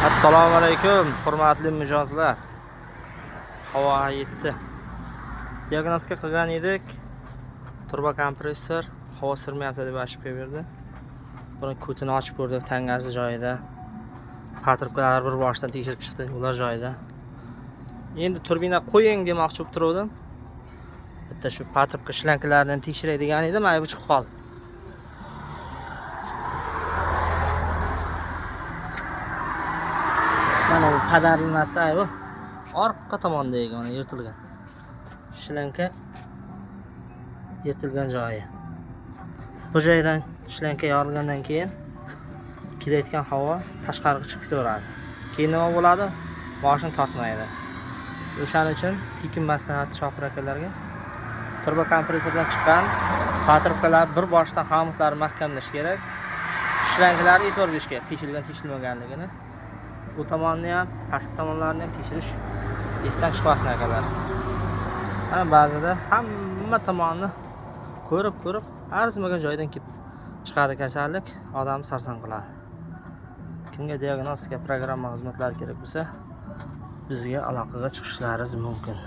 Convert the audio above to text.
Assalomu alaykum, hurmatli mijozlar. Havo yetdi. Diagnostika qilgan edik. Turbo kompressor havo sirmayapti deb ochib berdi. Buni ko'tini ochib ko'rdik, tangasi joyida. Patrubkalar bir boshdan tekshirib chiqdi, ular joyida. Endi turbina qo'ying demoqchi bo'lib turdim. Bitta shu patrubka shlankalarni tekshiray degan edim, aybi chiqib qoldi. Mana bu padarinatda aybi orqa tomondagi mana yirtilgan. Shlanka yirtilgan joyi. Bu joydan shlanka yorilgandan keyin kelayotgan havo tashqariga chiqib ketaveradi. Keyin nima bo'ladi? Mashina tortmaydi. O'shaning uchun tekin maslahat shofir akalarga turbo kompressordan chiqqan patrubkalar bir boshdan xomutlarni mahkamlash kerak. Shlankalarni e'tibor berish kerak, tekshilmaganligini. Bu tomonni ham, pastki tomonlarini ham tekshirish esdan chiqmasin akalar. Mana ba'zida hamma tomonni ko'rib arzimagan joydan kelib chiqadi kasallik, odamni sarson qiladi. Kimga diagnostika programma xizmatlari kerak bo'lsa, bizga aloqaga chiqishlaringiz mumkin.